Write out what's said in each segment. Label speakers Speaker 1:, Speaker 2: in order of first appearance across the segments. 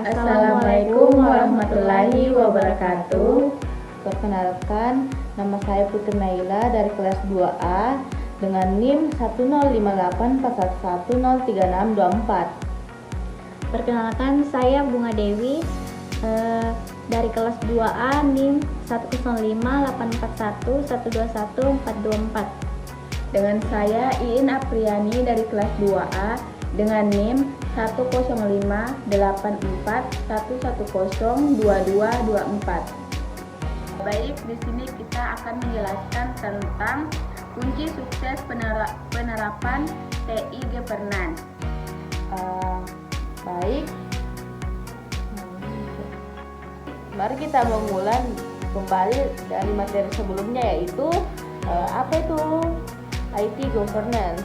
Speaker 1: Assalamualaikum warahmatullahi wabarakatuh.
Speaker 2: Perkenalkan, nama saya Putri Naila dari kelas 2A dengan NIM 10584113624.
Speaker 3: Perkenalkan, saya Bunga Dewi dari kelas 2A NIM 1058441211424.
Speaker 1: Dengan saya Iin Apriani dari kelas 2A dengan NIM 1058411102224. Baik, di sini kita akan menjelaskan tentang kunci sukses penerapan TI Governance.
Speaker 2: Baik, mari kita mengulang kembali dari materi sebelumnya, yaitu apa itu IT Governance.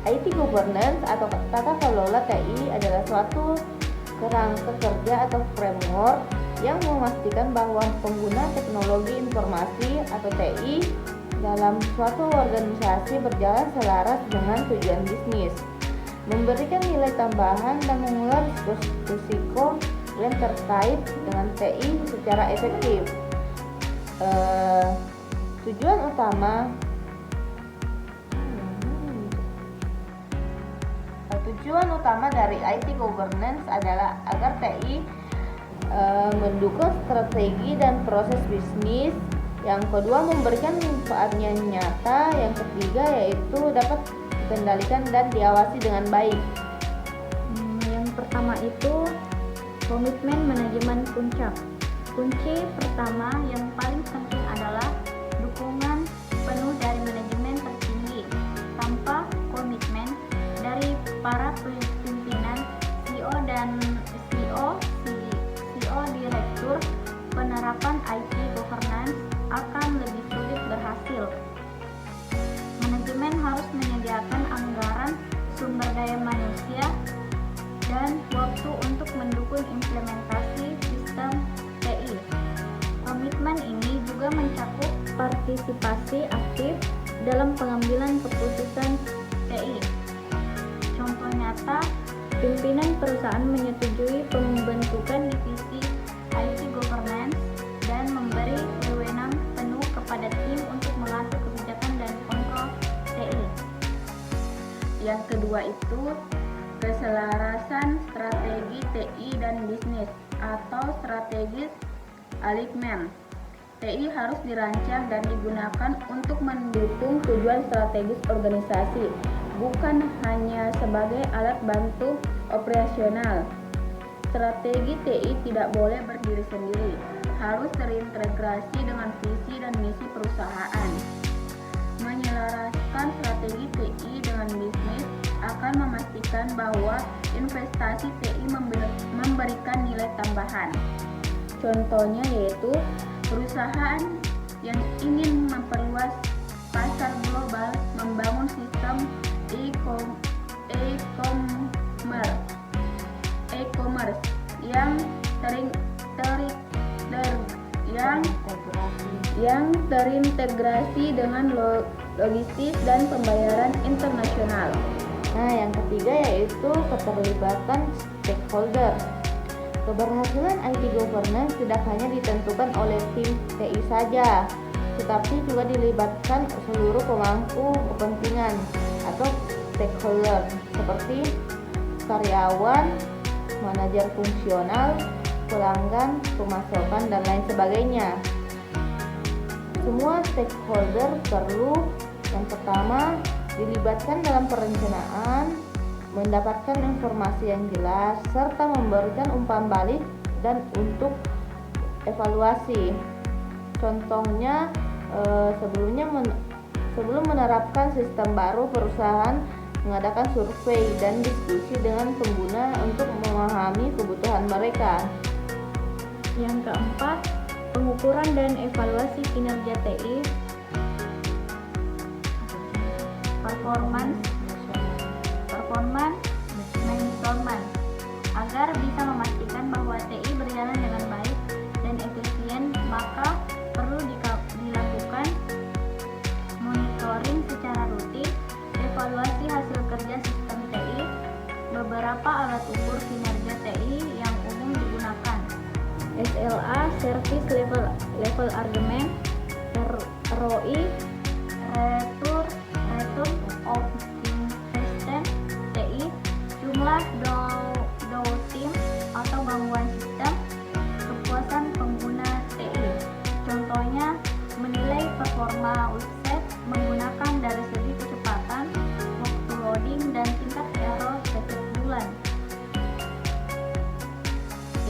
Speaker 2: IT Governance atau tata kelola TI adalah suatu kerangka kerja atau framework yang memastikan bahwa pengguna teknologi informasi atau TI dalam suatu organisasi berjalan selaras dengan tujuan bisnis, memberikan nilai tambahan dan mengular risiko yang terkait dengan TI secara efektif. Tujuan utama dari IT Governance adalah agar TI mendukung strategi dan proses bisnis. Yang kedua, memberikan manfaatnya nyata. Yang ketiga, yaitu dapat dikendalikan dan diawasi dengan baik.
Speaker 3: Yang pertama itu komitmen manajemen puncak. Kunci pertama yang paling penting adalah dukungan penuh dari manajemen tertinggi. Tanpa komitmen dari para pimpinan, CEO dan CEO direktur, penerapan IT Governance akan lebih sulit berhasil. Manajemen harus menyediakan anggaran, sumber daya manusia, dan waktu untuk mendukung implementasi sistem TI. Komitmen ini juga mencakup partisipasi aktif dalam pengambilan keputusan TI. Contoh nyata, pimpinan perusahaan menyetujui pembentukan divisi IT Governance dan memberi wewenang penuh kepada tim untuk mengatur kebijakan dan kontrol TI.
Speaker 1: Yang kedua itu keselarasan strategi TI dan bisnis atau strategis alignment. TI harus dirancang dan digunakan untuk mendukung tujuan strategis organisasi, bukan hanya sebagai alat bantu operasional. Strategi TI tidak boleh berdiri sendiri, harus terintegrasi dengan visi dan misi perusahaan. Menyelaraskan strategi TI dengan bisnis akan memastikan bahwa investasi TI memberikan nilai tambahan. Contohnya yaitu perusahaan yang ingin memperluas pasar global, membangun sistem e-commerce yang terintegrasi dengan logistik dan pembayaran internasional.
Speaker 2: Nah, yang ketiga yaitu keterlibatan stakeholder. Keberhasilan IT Governance tidak hanya ditentukan oleh tim TI saja, tetapi juga dilibatkan seluruh pemangku kepentingan atau stakeholder seperti karyawan, manajer fungsional, pelanggan, pemasaran, dan lain sebagainya. Semua stakeholder perlu yang pertama dilibatkan dalam perencanaan, mendapatkan informasi yang jelas, serta memberikan umpan balik dan untuk evaluasi. Contohnya, sebelum menerapkan sistem baru, perusahaan mengadakan survei dan diskusi dengan pengguna untuk memahami kebutuhan mereka.
Speaker 3: Yang keempat, pengukuran dan evaluasi kinerja TI. Performance measurement agar bisa memastikan bahwa TI berjalan dengan baik dan efisien, maka perlu dilakukan monitoring secara rutin, evaluasi hasil kerja sistem TI. Beberapa alat ukur kinerja TI yang umum SLA Service Level Agreement, ROI Return of Investment TI, jumlah downtime atau gangguan sistem, kepuasan pengguna TI. Contohnya, menilai performa website menggunakan dari segi kecepatan, waktu loading, dan tingkat error setiap bulan.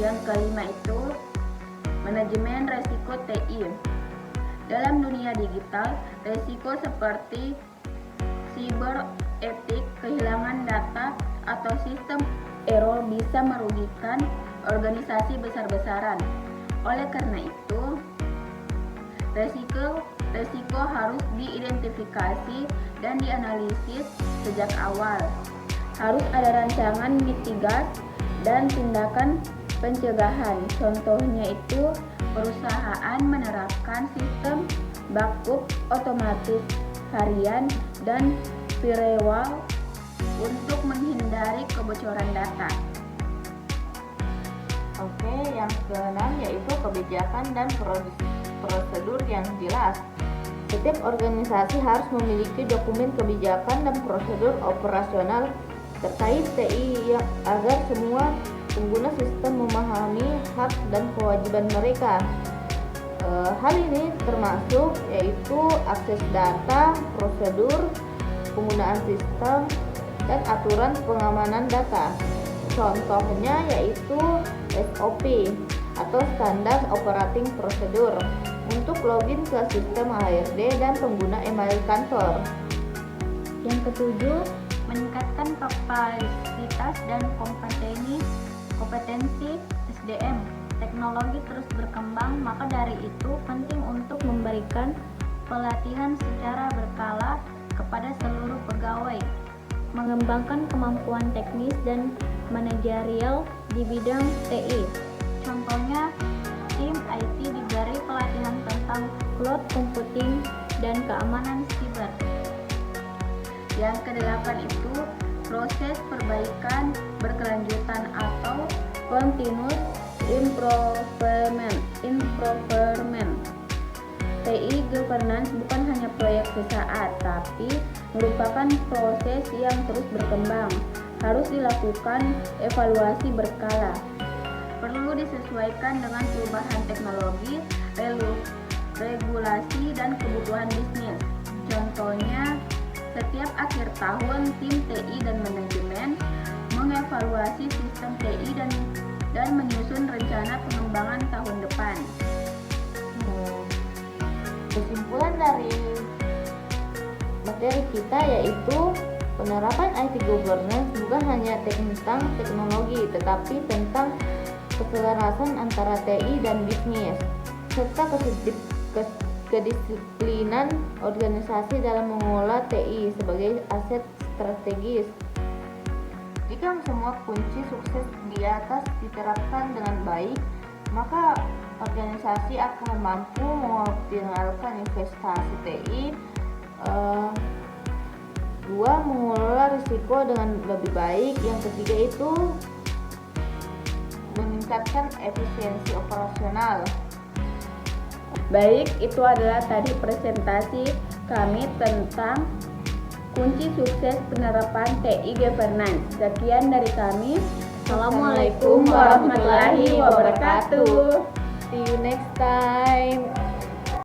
Speaker 1: Yang kelima itu manajemen resiko TI. Dalam dunia digital, resiko seperti cyber attack, kehilangan data, atau sistem error bisa merugikan organisasi besar-besaran. Oleh karena itu, resiko harus diidentifikasi dan dianalisis sejak awal. Harus ada rancangan mitigasi dan tindakan pencegahan. Contohnya itu perusahaan menerapkan sistem backup otomatis harian dan firewall untuk menghindari kebocoran data.
Speaker 2: Oke, yang keenam yaitu kebijakan dan prosedur yang jelas. Setiap organisasi harus memiliki dokumen kebijakan dan prosedur operasional terkait TI agar semua pengguna sistem memahami hak dan kewajiban mereka. Hal ini termasuk yaitu akses data, prosedur penggunaan sistem, dan aturan pengamanan data. Contohnya yaitu SOP atau Standard Operating Procedure untuk login ke sistem HRD dan pengguna email kantor.
Speaker 3: Yang ketujuh, meningkatkan kapasitas dan kompetensi SDM. Teknologi terus berkembang, maka dari itu penting untuk memberikan pelatihan secara berkala kepada seluruh pegawai, mengembangkan kemampuan teknis dan manajerial di bidang TI. Contohnya, tim IT diberi pelatihan tentang cloud computing dan keamanan siber.
Speaker 1: Yang kedelapan itu proses perbaikan berkelanjutan atau continuous improvement. TI governance bukan hanya proyek sesaat, tapi merupakan proses yang terus berkembang. Harus dilakukan evaluasi berkala. Perlu disesuaikan dengan perubahan teknologi, regulasi, dan kebutuhan bisnis. Contohnya, setiap akhir tahun tim TI dan manajemen mengevaluasi sistem TI dan menyusun rencana pengembangan tahun depan.
Speaker 2: Kesimpulan dari materi kita yaitu penerapan IT governance bukan hanya tentang teknologi, tetapi tentang keselarasan antara TI dan bisnis, serta kedisiplinan organisasi dalam mengelola TI sebagai aset strategis. Jika semua kunci sukses di atas diterapkan dengan baik, maka organisasi akan mampu mengoptimalkan investasi TI. 2. Mengelola risiko dengan lebih baik. Yang ketiga itu meningkatkan efisiensi operasional.
Speaker 1: Baik, itu adalah tadi presentasi kami tentang kunci sukses penerapan TI governance. Sekian dari kami. Assalamualaikum warahmatullahi wabarakatuh.
Speaker 2: See you next time.